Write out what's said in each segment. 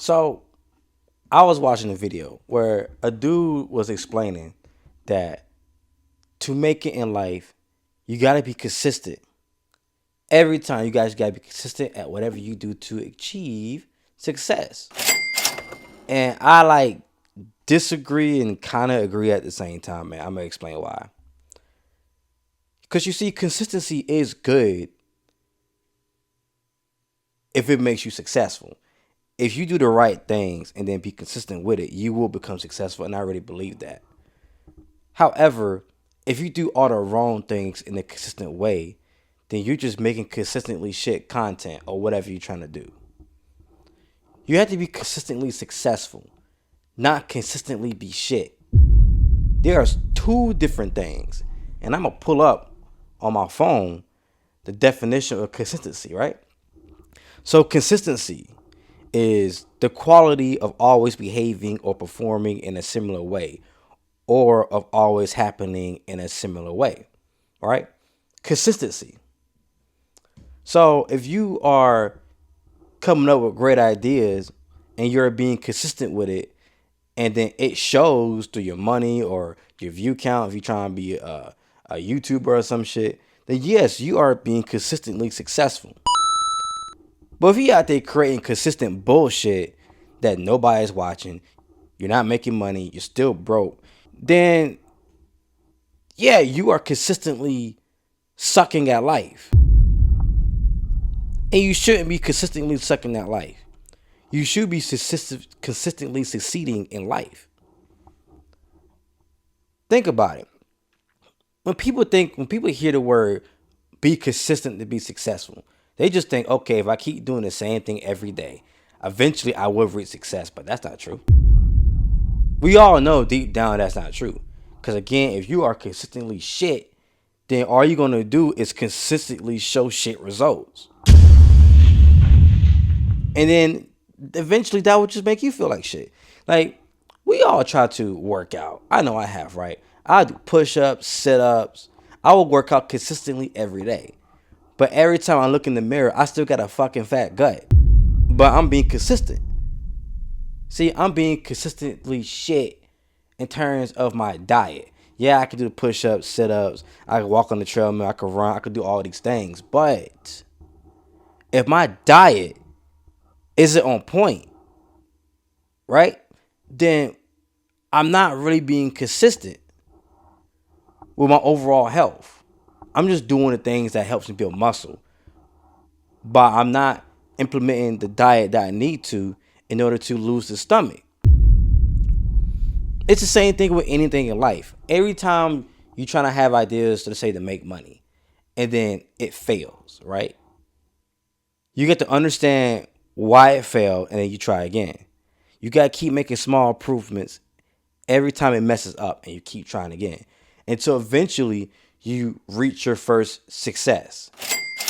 So I was watching a video where a dude was explaining that to make it in life, you gotta be consistent. Every time you guys gotta be consistent at whatever you do to achieve success. And I disagree and kind of agree at the same time, man. I'm gonna explain why. Because you see, consistency is good if it makes you successful. If you do the right things and then be consistent with it, you will become successful. And I really believe that. However, if you do all the wrong things in a consistent way, then you're just making consistently shit content or whatever you're trying to do. You have to be consistently successful, not consistently be shit. There are two different things. And I'm going to pull up on my phone the definition of consistency, right? So consistency is the quality of always behaving or performing in a similar way, or of always happening in a similar way. All right? Consistency. So if you are coming up with great ideas and you're being consistent with it, and then it shows through your money or your view count, if you're trying to be a YouTuber or some shit, then yes, you are being consistently successful. But if you out there creating consistent bullshit that nobody's watching, you're not making money, you're still broke, then yeah, you are consistently sucking at life. And you shouldn't be consistently sucking at life. You should be consistently succeeding in life. Think about it. When people hear the word be consistent to be successful, they just think, okay, if I keep doing the same thing every day, eventually I will reach success. But that's not true. We all know deep down that's not true. Because again, if you are consistently shit, then all you're going to do is consistently show shit results. And then eventually that would just make you feel like shit. Like, we all try to work out. I know I have, right? I do push-ups, sit-ups. I will work out consistently every day. But every time I look in the mirror, I still got a fucking fat gut. But I'm being consistent. See, I'm being consistently shit in terms of my diet. Yeah, I can do the push-ups, sit-ups. I can walk on the treadmill. I can run. I can do all these things. But if my diet isn't on point, right, then I'm not really being consistent with my overall health. I'm just doing the things that helps me build muscle, but I'm not implementing the diet that I need to in order to lose the stomach. It's the same thing with anything in life. Every time you're trying to have ideas to make money and then it fails, right? You get to understand why it failed and then you try again. You got to keep making small improvements every time it messes up and you keep trying again until eventually you reach your first success.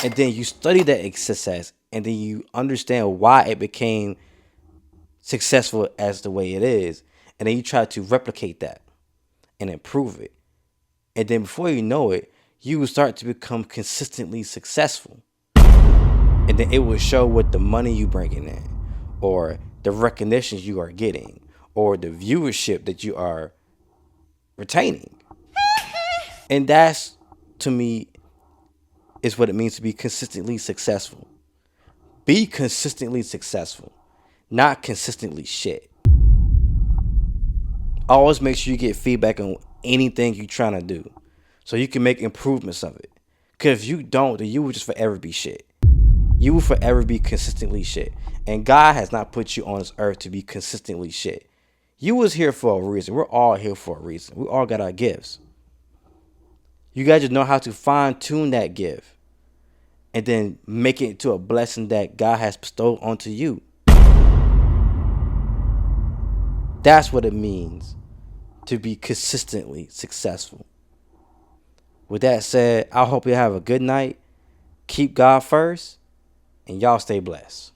And then you study that success and then you understand why it became successful as the way it is. And then you try to replicate that and improve it. And then before you know it, you will start to become consistently successful. And then it will show with the money you bringing in, or the recognitions you are getting, or the viewership that you are retaining. And that's, to me, is what it means to be consistently successful. Be consistently successful, not consistently shit. Always make sure you get feedback on anything you're trying to do so you can make improvements of it. Because if you don't, then you will just forever be shit. You will forever be consistently shit. And God has not put you on this earth to be consistently shit. You was here for a reason. We're all here for a reason. We all got our gifts. You got to know how to fine tune that gift and then make it into a blessing that God has bestowed onto you. That's what it means to be consistently successful. With that said, I hope you have a good night. Keep God first, and y'all stay blessed.